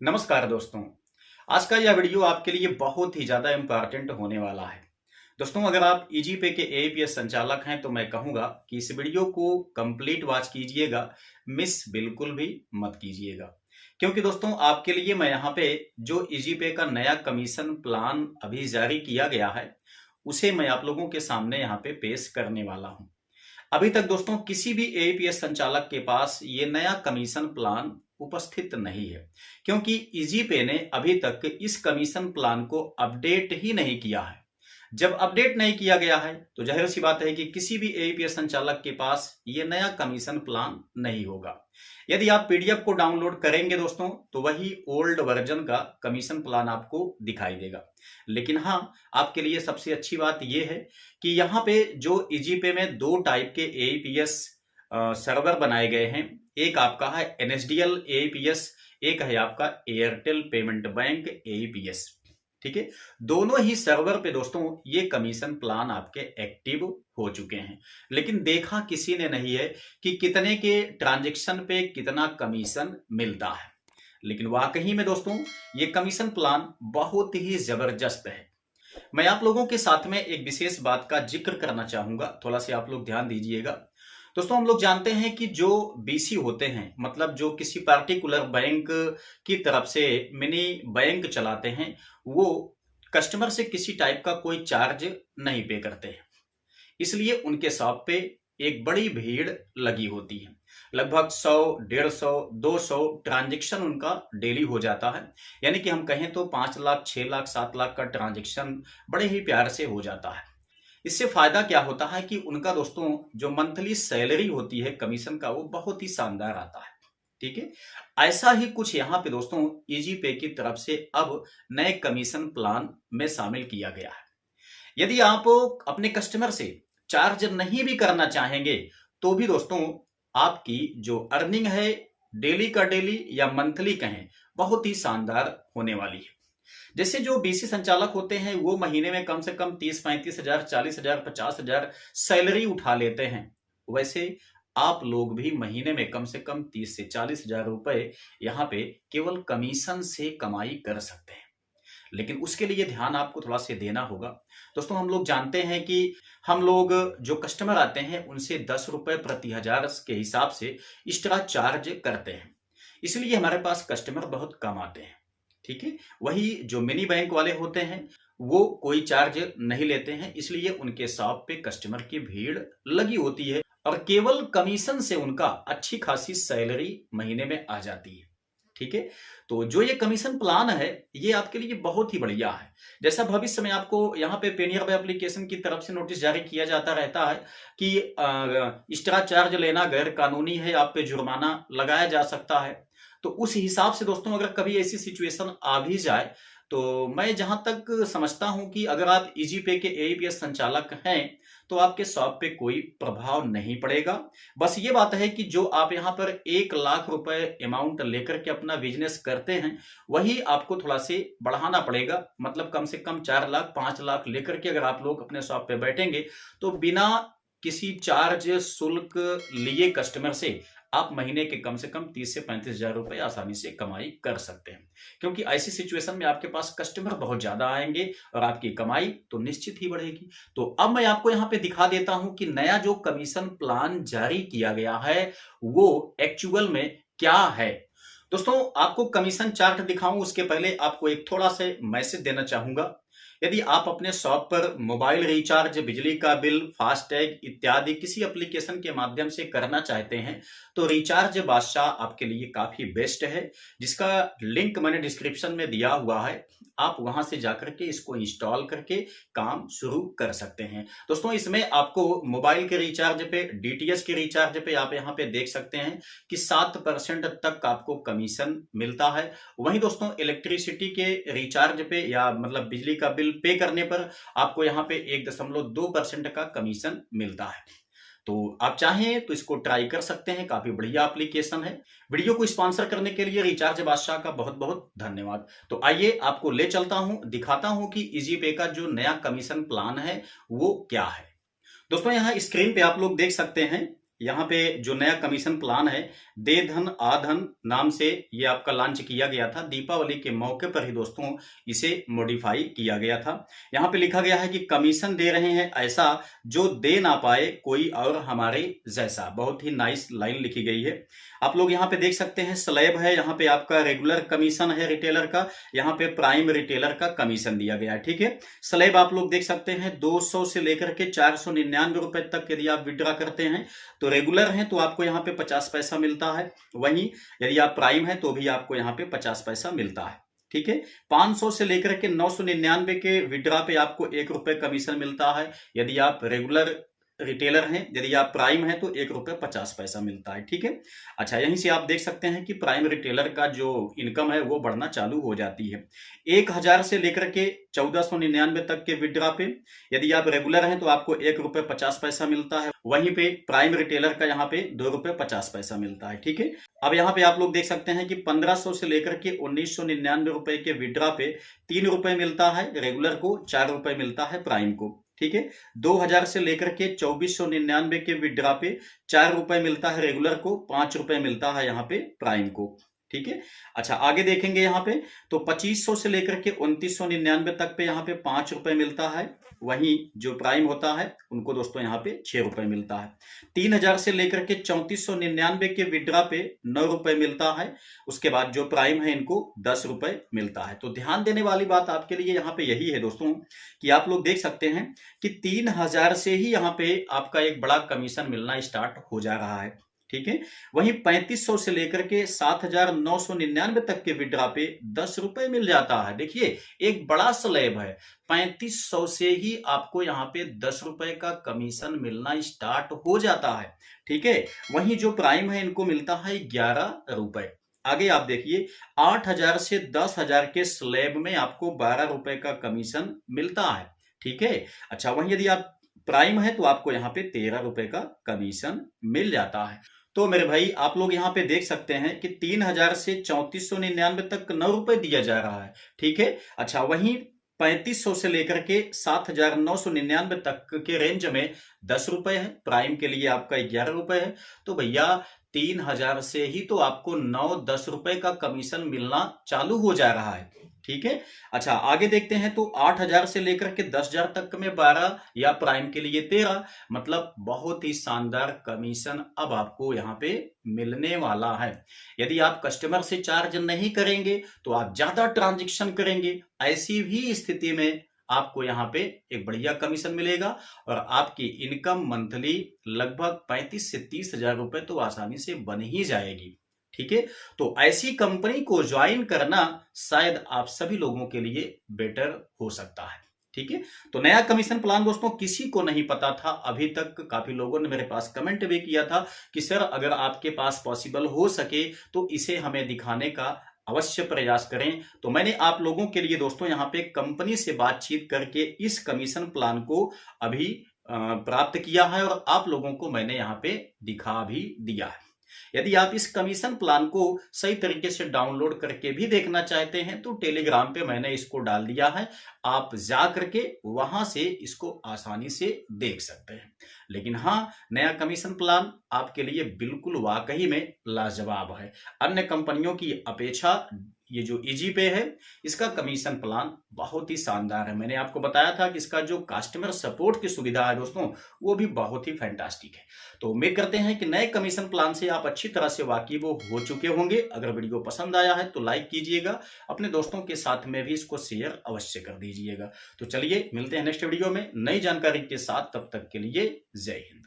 नमस्कार दोस्तों। आज का यह वीडियो आपके लिए बहुत ही ज़्यादा इम्पोर्टेंट होने वाला है। दोस्तों, अगर आप ईजीपे के एईपीएस संचालक हैं तो मैं कहूँगा कि इस वीडियो को कंप्लीट वॉच कीजिएगा, मिस बिल्कुल भी मत कीजिएगा। क्योंकि दोस्तों, आपके लिए मैं यहाँ पे जो ईजीपे का नया कमीशन प्लान अभी जारी किया गया है, उसे मैं आप लोगों के सामने यहाँ पे पेश करने वाला हूँ। अभी तक दोस्तों किसी भी एईपीएस संचालक के पास ये नया कमीशन प्लान उपस्थित नहीं है, क्योंकि ईजीपे ने अभी तक इस कमीशन प्लान को अपडेट ही नहीं किया है। जब अपडेट नहीं किया गया है तो जाहिर सी बात है कि किसी भी एईपीएस संचालक के पास ये नया कमीशन प्लान नहीं होगा। यदि आप पीडीएफ को डाउनलोड करेंगे दोस्तों तो वही ओल्ड वर्जन का कमीशन प्लान आपको दिखाई देगा। लेकिन हाँ, आपके लिए सबसे अच्छी बात यह है कि यहाँ पे जो ईजीपे में दो टाइप के एईपीएस सर्वर बनाए गए हैं। एक आपका है एनएसडीएल एईपीएस, एक है आपका एयरटेल पेमेंट बैंक एईपीएस। ठीक है, दोनों ही सर्वर पे दोस्तों ये कमीशन प्लान आपके एक्टिव हो चुके हैं, लेकिन देखा किसी ने नहीं है कि कितने के ट्रांजैक्शन पे कितना कमीशन मिलता है। लेकिन वाकई में दोस्तों ये कमीशन प्लान बहुत ही जबरदस्त है। मैं आप लोगों के साथ में एक विशेष बात का जिक्र करना चाहूंगा, थोड़ा सा आप लोग ध्यान दीजिएगा। दोस्तों, हम लोग जानते हैं कि जो बीसी होते हैं, मतलब जो किसी पार्टिकुलर बैंक की तरफ से मिनी बैंक चलाते हैं, वो कस्टमर से किसी टाइप का कोई चार्ज नहीं पे करते हैं। इसलिए उनके शॉप पे एक बड़ी भीड़ लगी होती है। लगभग 100, 150, 200 ट्रांजैक्शन उनका डेली हो जाता है। यानी कि हम कहें तो 5 लाख, 6 लाख, 7 लाख का ट्रांजैक्शन बड़े ही प्यार से हो जाता है। इससे फायदा क्या होता है कि उनका दोस्तों जो मंथली सैलरी होती है कमीशन का, वो बहुत ही शानदार आता है। ठीक है, ऐसा ही कुछ यहाँ पे दोस्तों ईजीपे की तरफ से अब नए कमीशन प्लान में शामिल किया गया है। यदि आप अपने कस्टमर से चार्ज नहीं भी करना चाहेंगे तो भी दोस्तों आपकी जो अर्निंग है, डेली का डेली या मंथली कहें, बहुत ही शानदार होने वाली है। जैसे जो बीसी संचालक होते हैं वो महीने में कम से कम 30-35 हजार, 40 हजार, 50 हजार सैलरी उठा लेते हैं, वैसे आप लोग भी महीने में कम से कम 30 से 40 हजार रुपए यहाँ पे केवल कमीशन से कमाई कर सकते हैं। लेकिन उसके लिए ध्यान आपको थोड़ा सा देना होगा। दोस्तों, हम लोग जानते हैं कि हम लोग जो कस्टमर आते हैं उनसे 10 रुपए प्रति हजार के हिसाब से एक्स्ट्रा चार्ज करते हैं, इसलिए हमारे पास कस्टमर बहुत कम आते हैं। ठीक है, वही जो मिनी बैंक वाले होते हैं वो कोई चार्ज नहीं लेते हैं, इसलिए उनके शॉप पे कस्टमर की भीड़ लगी होती है और केवल कमीशन से उनका अच्छी खासी सैलरी महीने में आ जाती है। ठीक है, तो जो ये कमीशन प्लान है ये आपके लिए बहुत ही बढ़िया है। जैसा भविष्य में आपको यहाँ पे पेनियर बाय एप्लीकेशन की तरफ से नोटिस जारी किया जाता रहता है कि एक्स्ट्रा चार्ज लेना गैर कानूनी है, आप पे जुर्माना लगाया जा सकता है। तो उस हिसाब से दोस्तों अगर कभी ऐसी सिचुएशन आ भी जाए तो मैं जहां तक समझता हूं कि अगर आप ईजीपे के एईपीएस संचालक हैं तो आपके शॉप पे कोई प्रभाव नहीं पड़ेगा। बस ये बात है कि जो आप यहाँ पर 1 लाख रुपए अमाउंट लेकर के अपना बिजनेस करते हैं वही आपको थोड़ा से बढ़ाना पड़ेगा। मतलब कम से कम 4 लाख, 5 लाख लेकर के अगर आप लोग अपने शॉप पे बैठेंगे तो बिना किसी चार्ज शुल्क लिए कस्टमर से आप महीने के कम से कम 30 से 35 हजार रुपए आसानी से कमाई कर सकते हैं, क्योंकि ऐसी सिचुएशन में आपके पास कस्टमर बहुत ज्यादा आएंगे और आपकी कमाई तो निश्चित ही बढ़ेगी। तो अब मैं आपको यहाँ पे दिखा देता हूं कि नया जो कमीशन प्लान जारी किया गया है वो एक्चुअल में क्या है। दोस्तों, आपको कमीशन चार्ट दिखाऊं उसके पहले आपको एक थोड़ा सा मैसेज देना चाहूंगा। यदि आप अपने शॉप पर मोबाइल रिचार्ज, बिजली का बिल, फास्टैग इत्यादि किसी एप्लीकेशन के माध्यम से करना चाहते हैं तो रिचार्ज बादशाह आपके लिए काफी बेस्ट है, जिसका लिंक मैंने डिस्क्रिप्शन में दिया हुआ है। आप वहां से जाकर के इसको इंस्टॉल करके काम शुरू कर सकते हैं। दोस्तों, इसमें आपको मोबाइल के रिचार्ज पे, डीटीएच के रिचार्ज पे आप यहाँ पे देख सकते हैं कि 7% तक आपको कमीशन मिलता है। वहीं दोस्तों इलेक्ट्रिसिटी के रिचार्ज पे या मतलब बिजली का बिल पे करने पर आपको यहाँ पे 1.2% का कमीशन मिलता है। तो आप चाहें तो इसको ट्राई कर सकते हैं, काफी बढ़िया एप्लीकेशन है। वीडियो को स्पॉन्सर करने के लिए रिचार्ज बादशाह का बहुत बहुत धन्यवाद। तो आइए आपको ले चलता हूं, दिखाता हूं कि ईजीपे का जो नया कमीशन प्लान है वो क्या है। दोस्तों, यहाँ स्क्रीन पे आप लोग देख सकते हैं यहाँ पे जो नया कमीशन प्लान है, दे धन आधन नाम से ये आपका लॉन्च किया गया था। दीपावली के मौके पर ही दोस्तों इसे मॉडिफाई किया गया था। यहाँ पे लिखा गया है कि कमीशन दे रहे हैं ऐसा जो दे ना पाए कोई और हमारे जैसा। बहुत ही नाइस लाइन लिखी गई है। आप लोग यहाँ पे देख सकते हैं स्लैब है, यहाँ पे आपका रेगुलर कमीशन है रिटेलर का, यहाँ पे प्राइम रिटेलर का कमीशन दिया गया है। ठीक है, स्लैब आप लोग देख सकते हैं 200 से लेकर के 499 रुपए तक यदि आप विड्रॉ करते हैं तो रेगुलर हैं तो आपको यहाँ पे 50 पैसा मिलता है। वहीं यदि आप प्राइम है तो भी आपको यहाँ पे 50 पैसा मिलता है। ठीक है, 500 से लेकर के 999 के विड्रॉ पे आपको 1 रुपए कमीशन मिलता है यदि आप रेगुलर रिटेलर हैं। यदि आप प्राइम हैं तो 1 रुपए 50 पैसा मिलता है। ठीक है, अच्छा यहीं से आप देख सकते हैं कि प्राइम रिटेलर का जो इनकम है वो बढ़ना चालू हो जाती है। 1000 से लेकर के 1499 तक के विड्रॉ पे यदि आप रेगुलर हैं तो आपको 1 रुपए 50 पैसा मिलता है। वहीं पे प्राइम रिटेलर का यहाँ पे 2 रुपए 50 पैसा मिलता है। ठीक है, अब यहाँ पे आप लोग देख सकते हैं कि 1500 से लेकर के 1999 रुपए के विड्रॉ पे 3 रुपए मिलता है रेगुलर को, 4 रुपए मिलता है प्राइम को। ठीक है, 2000 से लेकर के 2499 के विड्रॉ पे 4 रुपए मिलता है रेगुलर को, 5 रुपए मिलता है यहाँ पे प्राइम को। ठीक है, अच्छा आगे देखेंगे यहाँ पे तो 2500 से लेकर के 2999 तक पे यहाँ पे 5 रुपए मिलता है। वहीं जो प्राइम होता है उनको दोस्तों यहाँ पे 6 रुपए मिलता है। 3000 से लेकर के 3499 के विड्रॉ पे 9 रुपए मिलता है। उसके बाद जो प्राइम है इनको 10 रुपए मिलता है। तो ध्यान देने वाली बात आपके लिए यहाँ पे यही है दोस्तों कि आप लोग देख सकते हैं कि 3000 से ही यहाँ पे आपका एक बड़ा कमीशन मिलना स्टार्ट हो जा रहा है। ठीक है, वहीं 3500 से लेकर के 7999 तक के विड्रॉ पे 10 रुपए मिल जाता है। देखिए एक बड़ा स्लैब है, 3500 से ही आपको यहाँ पे 10 रुपए का कमीशन मिलना स्टार्ट हो जाता है। ठीक है, वहीं जो प्राइम है इनको मिलता है 11 रुपए। आगे आप देखिए 8000 से 10,000 के स्लैब में आपको 12 रुपए का कमीशन मिलता है। ठीक है, अच्छा वहीं यदि आप प्राइम है तो आपको यहाँ पे 13 रुपए का कमीशन मिल जाता है। तो मेरे भाई आप लोग यहाँ पे देख सकते हैं कि 3000 से 3499 तक 9 रुपए दिया जा रहा है। ठीक है, अच्छा वहीं 3500 से लेकर के 7999 तक के रेंज में 10 रुपए है, प्राइम के लिए आपका 11 रुपए है। तो भैया 3000 से ही तो आपको 9-10 रुपए का कमीशन मिलना चालू हो जा रहा है। ठीक है, अच्छा आगे देखते हैं तो 8000 से लेकर के 10,000 तक में 12 या प्राइम के लिए 13, मतलब बहुत ही शानदार कमीशन अब आपको यहाँ पे मिलने वाला है। यदि आप कस्टमर से चार्ज नहीं करेंगे तो आप ज्यादा ट्रांजैक्शन करेंगे, ऐसी भी स्थिति में आपको यहाँ पे एक बढ़िया कमीशन मिलेगा और आपकी इनकम मंथली लगभग 35 से 30,000 रुपए तो आसानी से बन ही जाएगी। ठीक है, तो ऐसी कंपनी को ज्वाइन करना शायद आप सभी लोगों के लिए बेटर हो सकता है। ठीक है, तो नया कमीशन प्लान दोस्तों किसी को नहीं पता था अभी तक। काफी लोगों ने मेरे पास कमेंट भी किया था कि सर अगर आपके पास पॉसिबल हो सके तो इसे हमें दिखाने का अवश्य प्रयास करें। तो मैंने आप लोगों के लिए दोस्तों यहाँ पे कंपनी से बातचीत करके इस कमीशन प्लान को अभी प्राप्त किया है और आप लोगों को मैंने यहाँ पे दिखा भी दिया है। यदि आप इस कमीशन प्लान को सही तरीके से डाउनलोड करके भी देखना चाहते हैं तो टेलीग्राम पे मैंने इसको डाल दिया है, आप जा करके वहां से इसको आसानी से देख सकते हैं। लेकिन हाँ, नया कमीशन प्लान आपके लिए बिल्कुल वाकई में लाजवाब है। अन्य कंपनियों की अपेक्षा ये जो इजी पे है इसका कमीशन प्लान बहुत ही शानदार है। मैंने आपको बताया था कि इसका जो कस्टमर सपोर्ट की सुविधा है दोस्तों वो भी बहुत ही फैंटास्टिक है। तो उम्मीद करते हैं कि नए कमीशन प्लान से आप अच्छी तरह से वाकिफ हो चुके होंगे। अगर वीडियो पसंद आया है तो लाइक कीजिएगा, अपने दोस्तों के साथ में भी इसको शेयर अवश्य कर दीजिएगा। तो चलिए मिलते हैं नेक्स्ट वीडियो में नई जानकारी के साथ, तब तक के लिए जय हिंद।